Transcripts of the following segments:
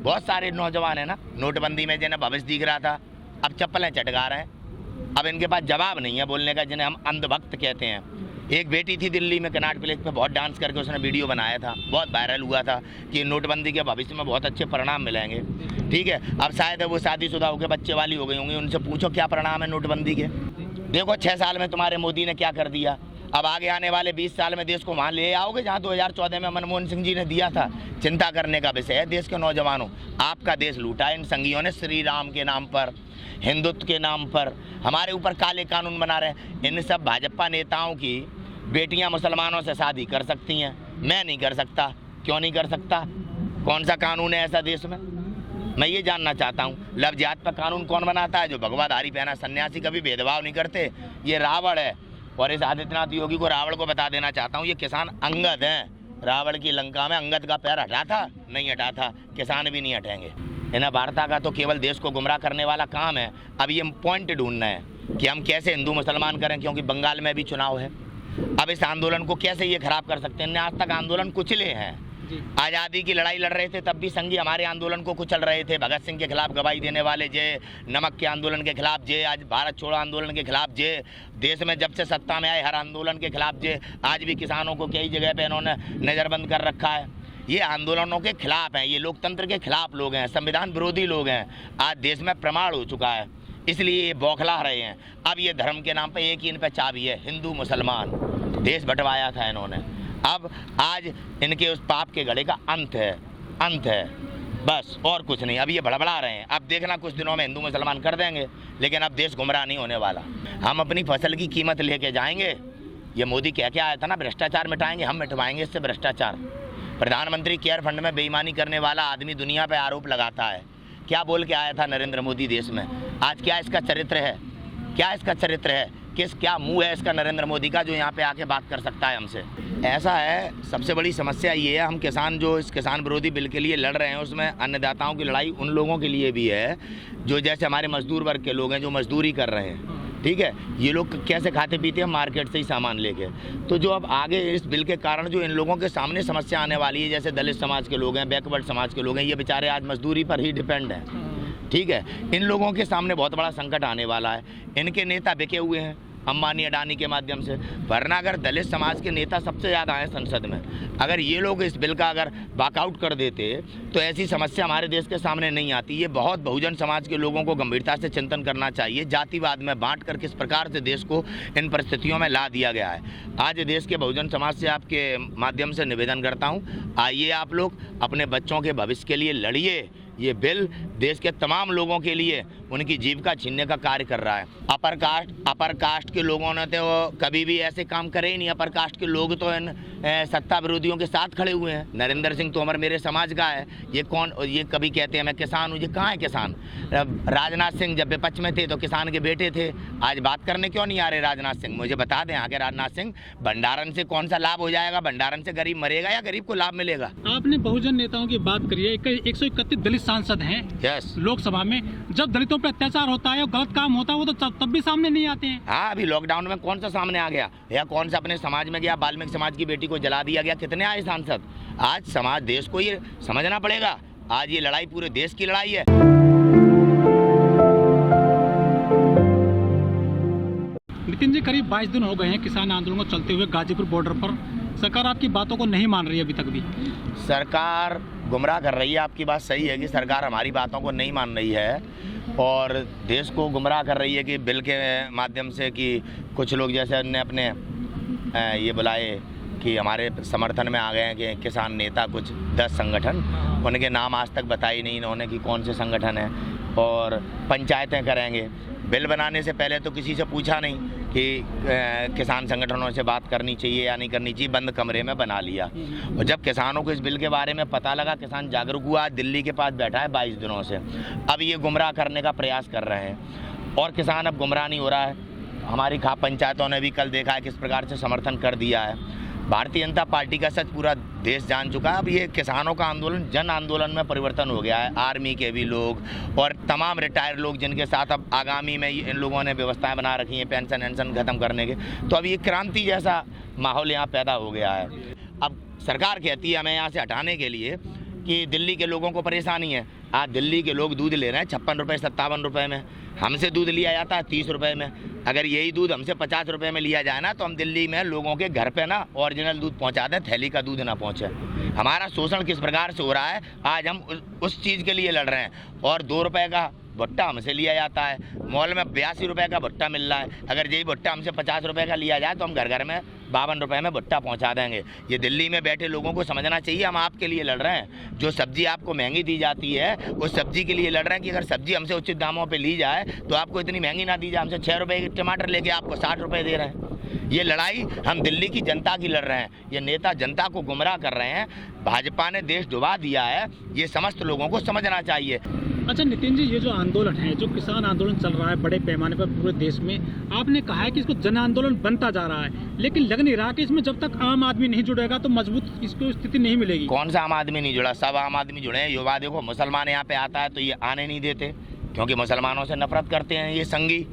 बहुत सारे नौजवान है ना, नोटबंदी में जिन्हें भविष्य दिख रहा था, अब चप्पलें चटका रहे हैं। अब इनके पास जवाब नहीं है बोलने का, जिन्हें हम अंधभक्त कहते हैं। एक बेटी थी दिल्ली में कनॉट प्लेस पे, बहुत डांस करके उसने वीडियो बनाया था, बहुत वायरल हुआ था कि नोटबंदी के भविष्य में बहुत अच्छे परिणाम मिलेंगे। ठीक है, अब शायद वो शादीशुदा होकर बच्चे वाली हो गई होंगी, उनसे पूछो क्या परिणाम है नोटबंदी के। देखो 6 साल में तुम्हारे मोदी ने क्या कर दिया। अब आगे आने वाले 20 साल में देश को वहाँ ले आओगे जहाँ 2014 में मनमोहन सिंह जी ने दिया था। चिंता करने का विषय है देश के नौजवानों। आपका देश लूटा इन संघियों ने, श्री राम के नाम पर, हिंदुत्व के नाम पर हमारे ऊपर काले कानून बना रहे हैं। इन सब भाजपा नेताओं की बेटियां मुसलमानों से शादी कर सकती हैं, मैं नहीं कर सकता। क्यों नहीं कर सकता? कौन सा कानून है ऐसा देश में? मैं ये जानना चाहता हूँ। लव जिहाद पर कानून कौन बनाता है? जो भगवाधारी पहना सन्यासी कभी भेदभाव नहीं करते, ये रावण है। और इस आदित्यनाथ योगी को, रावण को बता देना चाहता हूँ, ये किसान अंगद हैं। रावण की लंका में अंगद का पैर हटा था? नहीं हटा था, किसान भी नहीं हटेंगे। इन्हें वार्ता का तो केवल देश को गुमराह करने वाला काम है। अब ये पॉइंट ढूंढना है कि हम कैसे हिंदू मुसलमान करें, क्योंकि बंगाल में भी चुनाव है। अब इस आंदोलन को कैसे ये खराब कर सकते हैं? इन्हें आज तक आंदोलन कुचले हैं। आज़ादी की लड़ाई लड़ रहे थे तब भी संघी हमारे आंदोलन को कुचल रहे थे। भगत सिंह के खिलाफ गवाही देने वाले जे, नमक के आंदोलन के खिलाफ जे, आज भारत छोड़ो आंदोलन के खिलाफ जे, देश में जब से सत्ता में आए हर आंदोलन के खिलाफ जे, आज भी किसानों को कई जगह पे इन्होंने नज़रबंद कर रखा है। ये आंदोलनों के खिलाफ हैं, ये लोकतंत्र के खिलाफ लोग हैं, संविधान विरोधी लोग हैं। आज देश में प्रमाण हो चुका है, इसलिए ये बौखला रहे हैं। अब ये धर्म के नाम पर एक ही इन पर चाबी है, हिंदू मुसलमान। देश बंटवाया था इन्होंने, अब आज इनके उस पाप के गले का अंत है, अंत है, बस और कुछ नहीं। अब ये बड़बड़ा रहे हैं। अब देखना कुछ दिनों में हिंदू मुसलमान कर देंगे, लेकिन अब देश गुमराह नहीं होने वाला। हम अपनी फसल की कीमत लेके जाएंगे। ये मोदी कह के आया था ना, भ्रष्टाचार मिटाएंगे, हम मिटवाएंगे इससे भ्रष्टाचार। प्रधानमंत्री केयर फंड में बेईमानी करने वाला आदमी दुनिया पर आरोप लगाता है। क्या बोल के आया था नरेंद्र मोदी देश में? आज क्या इसका चरित्र है? क्या इसका चरित्र है? क्या मुंह है इसका नरेंद्र मोदी का, जो यहाँ पे आके बात कर सकता है हमसे? ऐसा है, सबसे बड़ी समस्या ये है, हम किसान जो इस किसान विरोधी बिल के लिए लड़ रहे हैं, उसमें अन्नदाताओं की लड़ाई उन लोगों के लिए भी है जो जैसे हमारे मजदूर वर्ग के लोग हैं, जो मजदूरी कर रहे हैं। ठीक है, ये लोग कैसे खाते पीते हैं? मार्केट से ही सामान लेके। तो जो अब आगे इस बिल के कारण जो इन लोगों के सामने समस्या आने वाली है, जैसे दलित समाज के लोग हैं, बैकवर्ड समाज के लोग हैं, ये बेचारे आज मजदूरी पर ही डिपेंड हैं। ठीक है, इन लोगों के सामने बहुत बड़ा संकट आने वाला है। इनके नेता बिके हुए हैं अंबानी अडानी के माध्यम से, वरना अगर दलित समाज के नेता सबसे ज़्यादा हैं संसद में, अगर ये लोग इस बिल का अगर वॉकआउट कर देते तो ऐसी समस्या हमारे देश के सामने नहीं आती। ये बहुत बहुजन समाज के लोगों को गंभीरता से चिंतन करना चाहिए। जातिवाद में बांट कर किस प्रकार से देश को इन परिस्थितियों में ला दिया गया है। आज देश के बहुजन समाज से आपके माध्यम से निवेदन करता हूँ, आइए आप लोग अपने बच्चों के भविष्य के लिए लड़िए। ये बिल देश के तमाम लोगों के लिए उनकी जीविका छीनने का कार्य कर रहा है। अपर कास्ट के लोगों ने तो कभी भी ऐसे काम करे ही नहीं। अपर कास्ट के लोग तो इन सत्ता विरोधियों के साथ खड़े हुए हैं। नरेंद्र सिंह तोमर मेरे समाज का है। ये कभी कहते हैं मैं किसान हूँ, ये कहाँ है किसान? राजनाथ सिंह जब विपक्ष में थे तो किसान के बेटे थे। आज बात करने क्यों नहीं आ रहे राजनाथ सिंह? मुझे बता दें आगे राजनाथ सिंह, भंडारण से कौन सा लाभ हो जाएगा? भंडारण से गरीब मरेगा या गरीब को लाभ मिलेगा? आपने बहुजन नेताओं की बात करी है, 131 दलित सांसद हैं लोकसभा में। जब दलितों पर अत्याचार होता है और गलत काम होता है, वो तो तब भी सामने नहीं आते हैं। हाँ, अभी लॉकडाउन में कौन सा सामने आ गया? या कौन सा अपने समाज में गया? वाल्मीकि समाज की बेटी को जला दिया गया। कितने आए सांसद? आज समाज, देश को ये समझना पड़ेगा। आज ये लड़ाई पूरे देश की लड़ाई है। नितिन जी, करीब 22 दिन हो गए हैं किसान आंदोलन को चलते हुए गाजीपुर बॉर्डर पर। सरकार आपकी बातों को नहीं मान रही है अभी तक भी। सरकार गुमराह कर रही है। आपकी बात सही है कि सरकार हमारी बातों को नहीं मान रही है और देश को गुमराह कर रही है कि बिल के माध्यम से कि कुछ लोग जैसे ने अपने ये बुलाए कि हमारे समर्थन में आ गए हैं कि किसान नेता कुछ 10 संगठन, उनके नाम आज तक बताए नहीं इन्होंने कि कौन से संगठन हैं, और पंचायतें करेंगे। बिल बनाने से पहले तो किसी से पूछा नहीं कि किसान संगठनों से बात करनी चाहिए या नहीं करनी चाहिए, बंद कमरे में बना लिया। और जब किसानों को इस बिल के बारे में पता लगा, किसान जागरूक हुआ, दिल्ली के पास बैठा है 22 दिनों से। अब ये गुमराह करने का प्रयास कर रहे हैं और किसान अब गुमराह नहीं हो रहा है। हमारी खाप पंचायतों ने भी कल देखा है किस प्रकार से समर्थन कर दिया है। भारतीय जनता पार्टी का सच पूरा देश जान चुका है। अब ये किसानों का आंदोलन जन आंदोलन में परिवर्तन हो गया है। आर्मी के भी लोग और तमाम रिटायर्ड लोग जिनके साथ अब आगामी में इन लोगों ने व्यवस्थाएं बना रखी हैं पेंशन वेंशन खत्म करने के, तो अब ये क्रांति जैसा माहौल यहाँ पैदा हो गया है। अब सरकार कहती है हमें यहाँ से हटाने के लिए कि दिल्ली के लोगों को परेशानी है। आज दिल्ली के लोग दूध ले रहे हैं 56 रुपये 57 रुपये में, हमसे दूध लिया जाता है 30 रुपये में। अगर यही दूध हमसे 50 रुपये में लिया जाए ना, तो हम दिल्ली में लोगों के घर पे ना ओरिजिनल दूध पहुंचा दें, थैली का दूध ना पहुंचे। हमारा शोषण किस प्रकार से हो रहा है, आज हम उस चीज़ के लिए लड़ रहे हैं। और 2 रुपये का भुट्टा हमसे लिया जाता है, मॉल में 82 रुपये का भुट्टा मिल रहा है। अगर यही भुट्टा हमसे 50 रुपये का लिया जाए तो हम घर घर में 52 रुपये में भुट्टा पहुंचा देंगे। ये दिल्ली में बैठे लोगों को समझना चाहिए, हम आपके लिए लड़ रहे हैं। जो सब्जी आपको महंगी दी जाती है उस सब्जी के लिए लड़ रहे हैं कि अगर सब्जी हमसे उचित दामों पे ली जाए तो आपको इतनी महंगी ना दी जाए। हमसे 6 रुपये के टमाटर लेके आपको 60 रुपये दे रहे हैं। ये लड़ाई हम दिल्ली की जनता की लड़ रहे हैं। ये नेता जनता को गुमराह कर रहे हैं। भाजपा ने देश डुबा दिया है, ये समस्त लोगों को समझना चाहिए। अच्छा नितिन जी, ये जो आंदोलन है, जो किसान आंदोलन चल रहा है बड़े पैमाने पर पूरे देश में, आपने कहा है कि इसको जन आंदोलन बनता जा रहा है, लेकिन लग नहीं रहा कि इसमें जब तक आम आदमी नहीं जुड़ेगा तो मजबूत इसको स्थिति नहीं मिलेगी। कौन सा आम आदमी नहीं जुड़ा? सब आम आदमी जुड़े हैं। युवा देखो, मुसलमान यहाँ पे आता है तो ये आने नहीं देते, क्योंकि मुसलमानों से नफरत करते हैं ये संगी।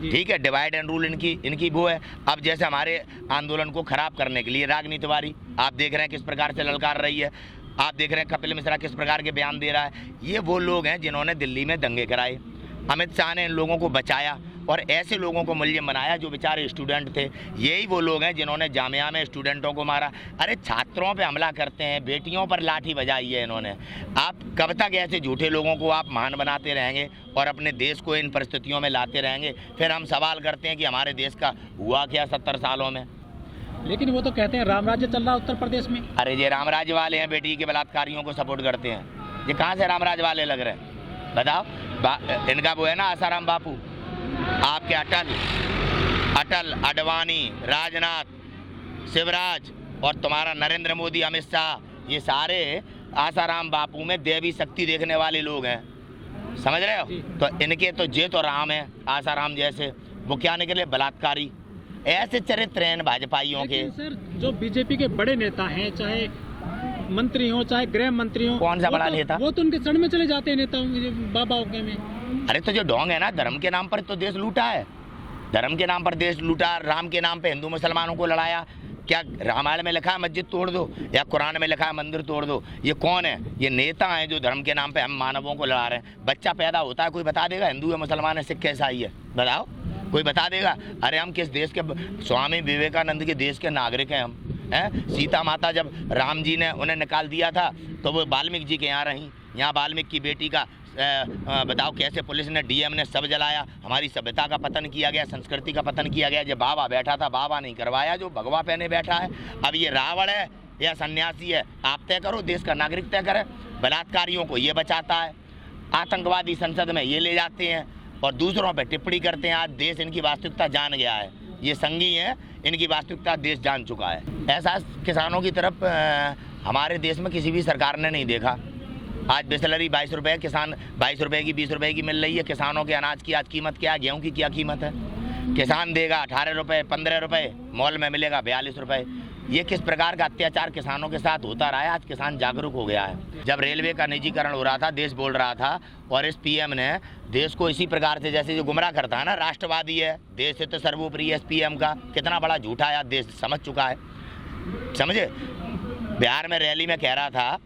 ठीक है, डिवाइड एंड रूल इनकी वो है। अब जैसे हमारे आंदोलन को खराब करने के लिए राजनीतिवादी आप देख रहे हैं किस प्रकार से ललकार रही है। आप देख रहे हैं कपिल मिश्रा किस प्रकार के बयान दे रहा है। ये वो लोग हैं जिन्होंने दिल्ली में दंगे कराए। अमित शाह ने इन लोगों को बचाया और ऐसे लोगों को मुलजिम बनाया जो बेचारे स्टूडेंट थे। यही वो लोग हैं जिन्होंने जामिया में स्टूडेंटों को मारा। अरे छात्रों पे हमला करते हैं, बेटियों पर लाठी बजाई है इन्होंने। आप कब तक ऐसे झूठे लोगों को आप महान बनाते रहेंगे और अपने देश को इन परिस्थितियों में लाते रहेंगे? फिर हम सवाल करते हैं कि हमारे देश का हुआ क्या 70 सालों में। लेकिन वो तो कहते हैं राम राज्य चल रहा है उत्तर प्रदेश में। अरे ये राम राज्य वाले हैं, बेटी के बलात्कारियों को सपोर्ट करते हैं। ये कहाँ से राम राज्य वाले लग रहे हैं बताओ? इनका वो है ना आसाराम बापू, आपके अटल अडवाणी, राजनाथ, शिवराज और तुम्हारा नरेंद्र मोदी, अमित शाह, ये सारे आसाराम बापू में देवी शक्ति देखने वाले लोग हैं। समझ रहे हो? तो इनके तो जे तो राम है आसाराम जैसे, वो क्या निकले? बलात्कारी। ऐसे चरित्र हैं भाजपाइयों के। सर, जो बीजेपी के बड़े नेता हैं, चाहे मंत्री हो चाहे गृह मंत्री हो, कौन सा बड़ा नेता? वो तो उनके शरण में चले जाते हैं नेताओं बाबाओं के में। अरे तो जो ढोंग है ना, धर्म के नाम पर तो देश लूटा है, धर्म के नाम पर देश लूटा, राम के नाम पे हिंदू मुसलमानों को लड़ाया। क्या रामायण में लिखा है मस्जिद तोड़ दो, या कुरान में लिखा है मंदिर तोड़ दो? ये कौन है? ये नेता हैं जो धर्म के नाम पे हम मानवों को लड़ा रहे हैं। बच्चा पैदा होता है, कोई बता देगा हिंदू है, मुसलमान है, सिख है, ईसाई है? बताओ, कोई बता देगा? अरे हम किस देश के? स्वामी विवेकानंद के देश के नागरिक हैं हम। सीता माता जब राम जी ने उन्हें निकाल दिया था तो वो वाल्मीकि जी के यहाँ रहीं। यहाँ वाल्मीकि की बेटी का बताओ कैसे पुलिस ने, डीएम ने सब जलाया। हमारी सभ्यता का पतन किया गया, संस्कृति का पतन किया गया। जो बाबा बैठा था, बाबा नहीं करवाया, जो भगवा पहने बैठा है। अब ये रावण है या सन्यासी है, आप तय करो, देश का नागरिक तय करे। बलात्कारियों को ये बचाता है, आतंकवादी संसद में ये ले जाते हैं और दूसरों पर टिप्पणी करते हैं। आज देश इनकी वास्तविकता जान गया है। ये संगी हैं, इनकी वास्तविकता देश जान चुका है। ऐसा किसानों की तरफ हमारे देश में किसी भी सरकार ने नहीं देखा। आज बिस्लरी 22 रुपये, किसान 22 रुपये की 20 रुपये की मिल रही है। किसानों के अनाज की आज कीमत क्या है? गेहूं की क्या कीमत है? किसान देगा 18 रुपये, 15 रुपये, मॉल में मिलेगा 42 रुपये। ये किस प्रकार का अत्याचार किसानों के साथ होता रहा है? आज किसान जागरूक हो गया है। जब रेलवे का निजीकरण हो रहा था, देश बोल रहा था, और इस पीएम ने देश को इसी प्रकार से, जैसे जो गुमराह करता है ना, राष्ट्रवादी है, देश हित तो सर्वोपरि है पीएम का, कितना बड़ा झूठा है देश समझ चुका है। समझे? बिहार में रैली में कह रहा था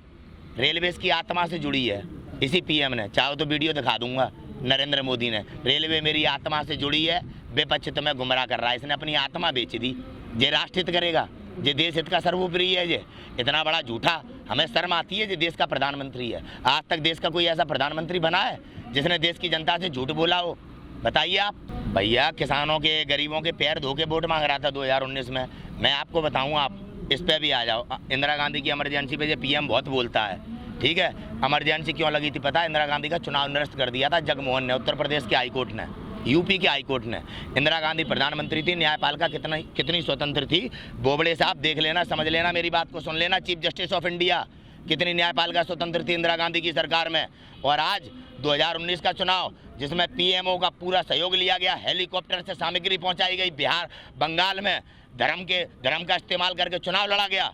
रेलवे की आत्मा से जुड़ी है। इसी पीएम ने, चाहो तो वीडियो दिखा दूंगा, नरेंद्र मोदी ने, रेलवे मेरी आत्मा से जुड़ी है, विपक्ष तुम्हें गुमराह कर रहा है। इसने अपनी आत्मा बेच दी। ये राष्ट्र हित करेगा, ये देश हित का सर्वोपरि है। ये इतना बड़ा झूठा, हमें शर्म आती है। ये देश का प्रधानमंत्री है। आज तक देश का कोई ऐसा प्रधानमंत्री बना है जिसने देश की जनता से झूठ बोला हो? बताइए आप। भैया किसानों के, गरीबों के पैर धो के वोट मांग रहा था 2019 में। मैं आपको बताऊँ, आप इस पर भी आ जाओ। इंदिरा गांधी की इमरजेंसी पे जो पीएम बहुत बोलता है, ठीक है? इमरजेंसी क्यों लगी थी पता है? इंदिरा गांधी का चुनाव निरस्त कर दिया था जगमोहन ने, उत्तर प्रदेश के हाईकोर्ट ने, यूपी के हाईकोर्ट ने। इंदिरा गांधी प्रधानमंत्री थी, न्यायपालिका कितनी स्वतंत्र थी। बोबड़े साहब देख लेना, समझ लेना, मेरी बात को सुन लेना। चीफ जस्टिस ऑफ इंडिया, कितनी न्यायपालिका स्वतंत्र थी इंदिरा गांधी की सरकार में। और आज 2019 का चुनाव जिसमें पीएमओ का पूरा सहयोग लिया गया, हेलीकॉप्टर से सामग्री पहुंचाई गई, बिहार बंगाल में धर्म का इस्तेमाल करके चुनाव लड़ा गया।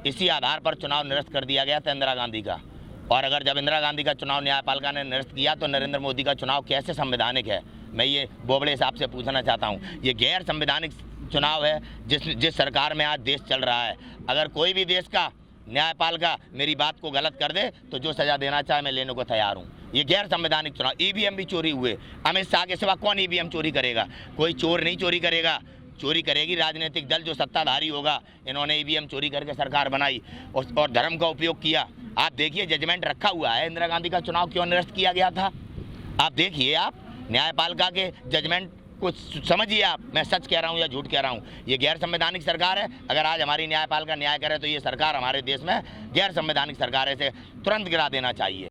इसी आधार पर चुनाव निरस्त कर दिया गया था इंदिरा गांधी का। और अगर जब इंदिरा गांधी का चुनाव न्यायपालिका ने निरस्त किया तो नरेंद्र मोदी का चुनाव कैसे संवैधानिक है? मैं ये बोबड़े साहब से पूछना चाहता हूँ। ये गैर संवैधानिक चुनाव है जिस सरकार में आज देश चल रहा है। अगर कोई भी देश का न्यायपालिका मेरी बात को गलत कर दे तो जो सजा देना चाहे मैं लेने को तैयार हूँ। ये गैर संवैधानिक चुनाव, ईवीएम भी चोरी हुए। अमित शाह के सिवा कौन ईवीएम चोरी करेगा? कोई चोर नहीं चोरी करेगा, चोरी करेगी राजनीतिक दल जो सत्ताधारी होगा। इन्होंने ईवीएम चोरी करके सरकार बनाई और धर्म का उपयोग किया। आप देखिए जजमेंट रखा हुआ है, इंदिरा गांधी का चुनाव क्यों निरस्त किया गया था। आप देखिए, आप न्यायपालिका के जजमेंट को समझिए। आप, मैं सच कह रहा हूँ या झूठ कह रहा हूँ, ये गैर संवैधानिक सरकार है। अगर आज हमारी न्यायपालिका न्याय करे तो ये सरकार हमारे देश में गैर संवैधानिक सरकार है, इसे तुरंत गिरा देना चाहिए।